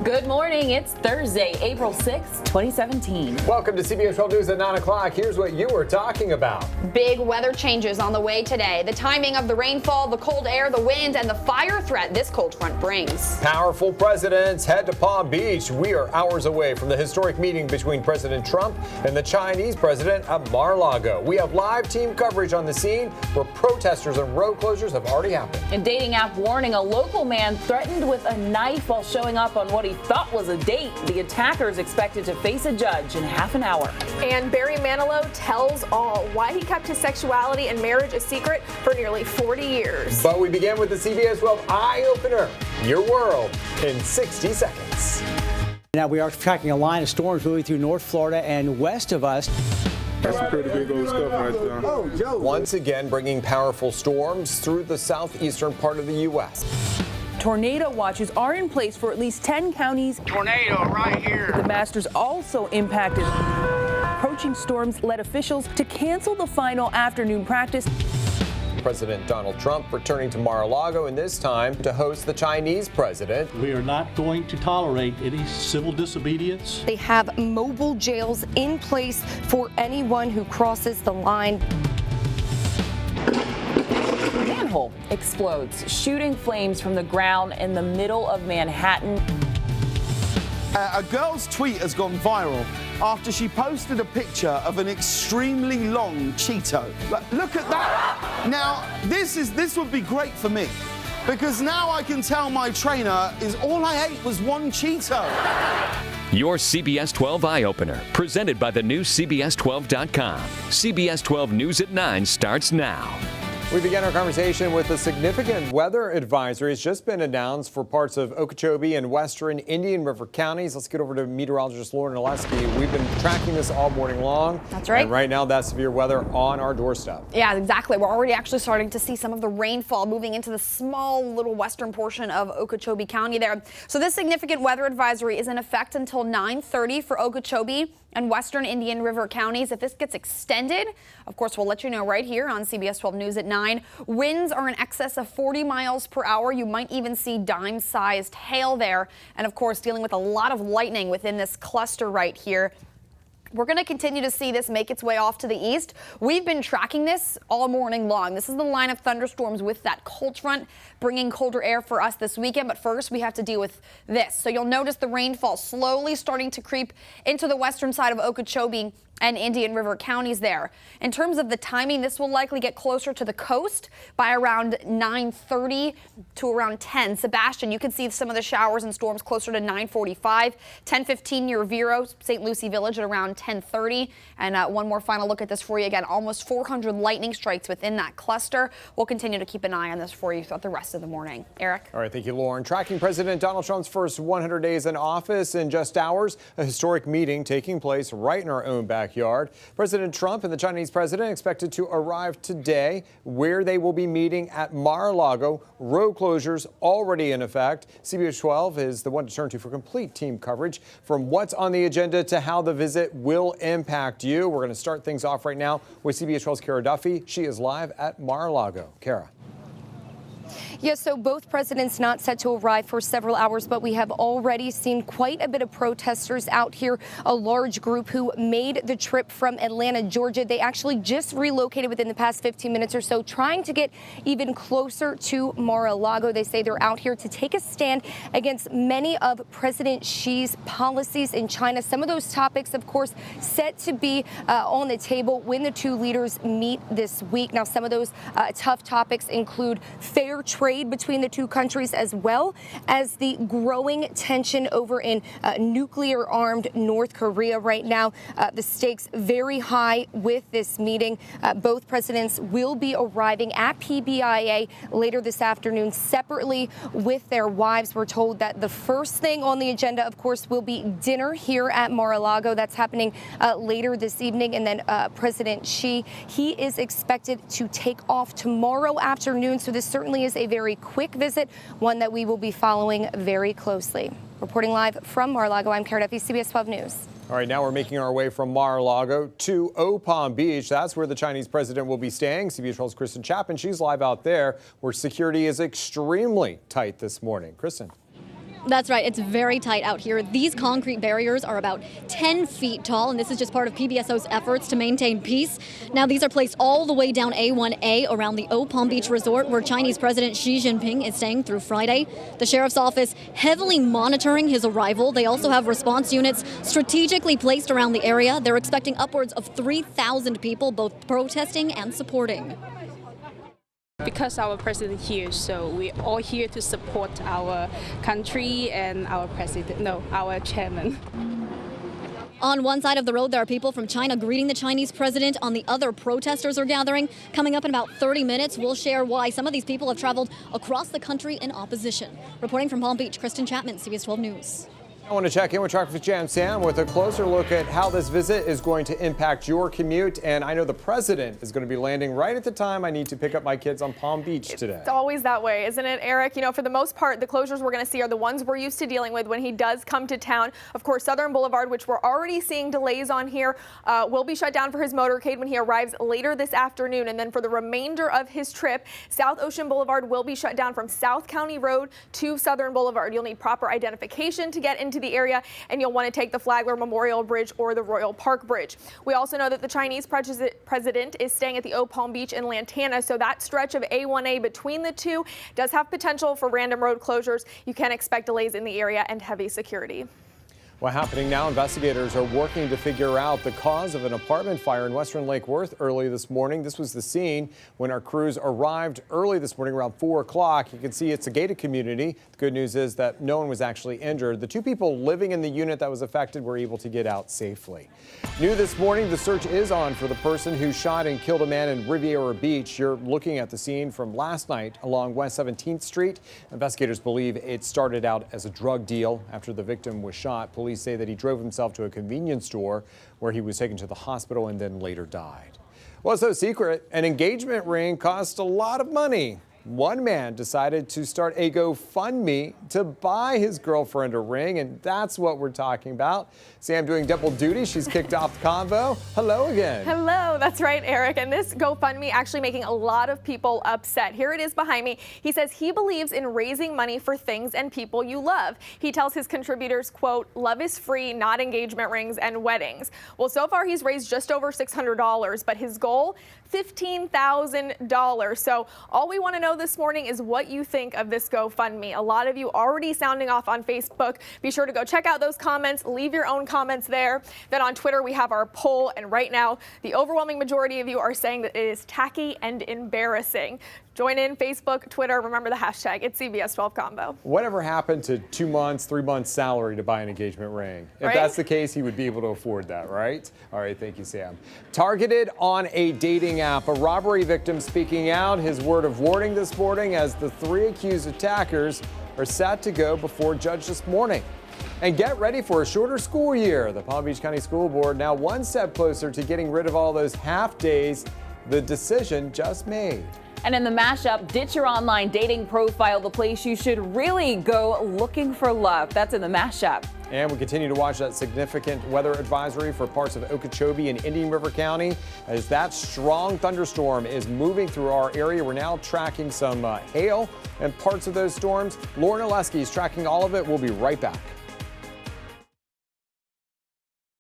Good morning. It's Thursday, April 6, 2017. Welcome to CBS 12 News at 9 o'clock. Here's what you were talking about. Big weather changes on the way today. The timing of the rainfall, the cold air, the wind, and the fire threat this cold front brings. Powerful presidents head to Palm Beach. We are hours away from the historic meeting between President Trump and the Chinese president at Mar-a-Lago. We have live team coverage on the scene where protesters and road closures have already happened. A dating app warning: a local man threatened with a knife while showing up on what he thought was a date. The attacker is expected to face a judge in half an hour. And Barry Manilow tells all why he kept his sexuality and marriage a secret for nearly 40 years. But we begin with the CBS 12 Eye Opener. Your world in 60 seconds. Now we are tracking a line of storms moving through North Florida and west of us. That's some pretty big old stuff right there. Once again, bringing powerful storms through the southeastern part of the U.S. Tornado watches are in place for at least 10 counties. Tornado right here. The Masters also impacted. Approaching storms led officials to cancel the final afternoon practice. President Donald Trump returning to Mar-a-Lago, and this time to host the Chinese president. We are not going to tolerate any civil disobedience. They have mobile jails in place for anyone who crosses the line. Manhole explodes, shooting flames from the ground in the middle of Manhattan. A girl's tweet has gone viral after she posted a picture of an extremely long Cheeto. Look at that. Now, this would be great for me, because now I can tell my trainer is all I ate was one Cheeto. Your CBS 12 Eye Opener, presented by the new CBS12.com. CBS 12 News at 9 starts now. We begin our conversation with a significant weather advisory has just been announced for parts of Okeechobee and western Indian River counties. Let's get over to meteorologist Lauren Oleski. We've been tracking this all morning long. That's right. And right now, that's severe weather on our doorstep. Yeah, exactly. We're already actually starting to see some of the rainfall moving into the small little western portion of Okeechobee County there. So this significant weather advisory is in effect until 9:30 for Okeechobee and western Indian River counties. If this gets extended, of course, we'll let you know right here on CBS 12 News at 9. Winds are in excess of 40 miles per hour. You might even see dime-sized hail there. And of course, dealing with a lot of lightning within this cluster right here. We're going to continue to see this make its way off to the east. We've been tracking this all morning long. This is the line of thunderstorms with that cold front bringing colder air for us this weekend. But first, we have to deal with this. So you'll notice the rainfall slowly starting to creep into the western side of Okeechobee and Indian River counties there. In terms of the timing, this will likely get closer to the coast by around 9:30 to around 10. Sebastian, you can see some of the showers and storms closer to 9:45, 10:15 near Vero, St. Lucie Village at around 10:30. And one more final look at this for you again. Almost 400 lightning strikes within that cluster. We'll continue to keep an eye on this for you throughout the rest of the morning. Eric? All right, thank you, Lauren. Tracking President Donald Trump's first 100 days in office in just hours, a historic meeting taking place right in our own backyard. President Trump and the Chinese president expected to arrive today, where they will be meeting at Mar-a-Lago. Road closures already in effect. CBS 12 is the one to turn to for complete team coverage, from what's on the agenda to how the visit will impact you. We're going to start things off right now with CBS 12's Kara Duffy. She is live at Mar-a-Lago. Kara. Yes, so both presidents not set to arrive for several hours, but we have already seen quite a bit of protesters out here, a large group who made the trip from Atlanta, Georgia. They actually just relocated within the past 15 minutes or so, trying to get even closer to Mar-a-Lago. They say they're out here to take a stand against many of President Xi's policies in China. Some of those topics, of course, set to be on the table when the two leaders meet this week. Now, some of those tough topics include fair trade between the two countries, as well as the growing tension over in nuclear-armed North Korea right now. The stakes very high with this meeting. Both presidents will be arriving at PBIA later this afternoon separately with their wives. We're told that the first thing on the agenda, of course, will be dinner here at Mar-a-Lago. That's happening later this evening. And then President Xi, he is expected to take off tomorrow afternoon. So this certainly is a very quick visit, one that we will be following very closely. Reporting live from Mar-a-Lago, I'm Kara Duffy, CBS 12 News. All right, now we're making our way from Mar-a-Lago to Palm Beach. That's where the Chinese president will be staying. CBS 12's Kristen Chapman, she's live out there, where security is extremely tight this morning. Kristen. That's right. It's very tight out here. These concrete barriers are about 10 feet tall, and this is just part of PBSO's efforts to maintain peace. Now, these are placed all the way down A1A around the Palm Beach Resort, where Chinese President Xi Jinping is staying through Friday. The sheriff's office heavily monitoring his arrival. They also have response units strategically placed around the area. They're expecting upwards of 3,000 people, both protesting and supporting. Because our president here, so we're all here to support our country and our our chairman. On one side of the road, there are people from China greeting the Chinese president. On the other, protesters are gathering. Coming up in about 30 minutes, we'll share why some of these people have traveled across the country in opposition. Reporting from Palm Beach, Kristen Chapman, CBS 12 News. I want to check in with Traffic Jam Sam with a closer look at how this visit is going to impact your commute. And I know the president is going to be landing right at the time I need to pick up my kids on Palm Beach today. It's always that way, isn't it, Eric? You know, for the most part, the closures we're going to see are the ones we're used to dealing with when he does come to town. Of course, Southern Boulevard, which we're already seeing delays on here, will be shut down for his motorcade when he arrives later this afternoon. And then for the remainder of his trip, South Ocean Boulevard will be shut down from South County Road to Southern Boulevard. You'll need proper identification to get into the area, and you'll want to take the Flagler Memorial Bridge or the Royal Park Bridge. We also know that the Chinese president is staying at the Palm Beach in Lantana, so that stretch of A1A between the two does have potential for random road closures. You can expect delays in the area and heavy security. Well, happening now, investigators are working to figure out the cause of an apartment fire in Western Lake Worth early this morning. This was the scene when our crews arrived early this morning around 4 o'clock. You can see it's a gated community. The good news is that no one was actually injured. The two people living in the unit that was affected were able to get out safely. New this morning, the search is on for the person who shot and killed a man in Riviera Beach. You're looking at the scene from last night along West 17th Street. Investigators believe it started out as a drug deal. After the victim was shot, police say that he drove himself to a convenience store where he was taken to the hospital and then later died. Well, it's no secret, an engagement ring cost a lot of money. One man decided to start a GoFundMe to buy his girlfriend a ring, and that's what we're talking about. Sam doing double duty. She's kicked off the convo. Hello again. Hello, that's right, Eric. And this GoFundMe actually making a lot of people upset. Here it is behind me. He says he believes in raising money for things and people you love. He tells his contributors, quote, "Love is free, not engagement rings and weddings." Well, so far he's raised just over $600, but his goal, $15,000. So all we want to know this morning is what you think of this GoFundMe. A lot of you already sounding off on Facebook. Be sure to go check out those comments. Leave your own comments there. Then on Twitter, we have our poll. And right now, the overwhelming majority of you are saying that it is tacky and embarrassing. Join in Facebook, Twitter. Remember the hashtag. It's CBS12 Combo. Whatever happened to 2 months, 3 months salary to buy an engagement ring? If Right? that's the case, he would be able to afford that, right? All right, thank you, Sam. Targeted on a dating app, a robbery victim speaking out, his word of warning this morning as the 3 accused attackers are set to go before judge this morning. And get ready for a shorter school year. The Palm Beach County School Board now one step closer to getting rid of all those half days. The decision just made. And in the mashup, ditch your online dating profile, the place you should really go looking for love. That's in the mashup. And we continue to watch that significant weather advisory for parts of Okeechobee and Indian River County as that strong thunderstorm is moving through our area. We're now tracking some hail and parts of those storms. Lauren Oleski is tracking all of it. We'll be right back.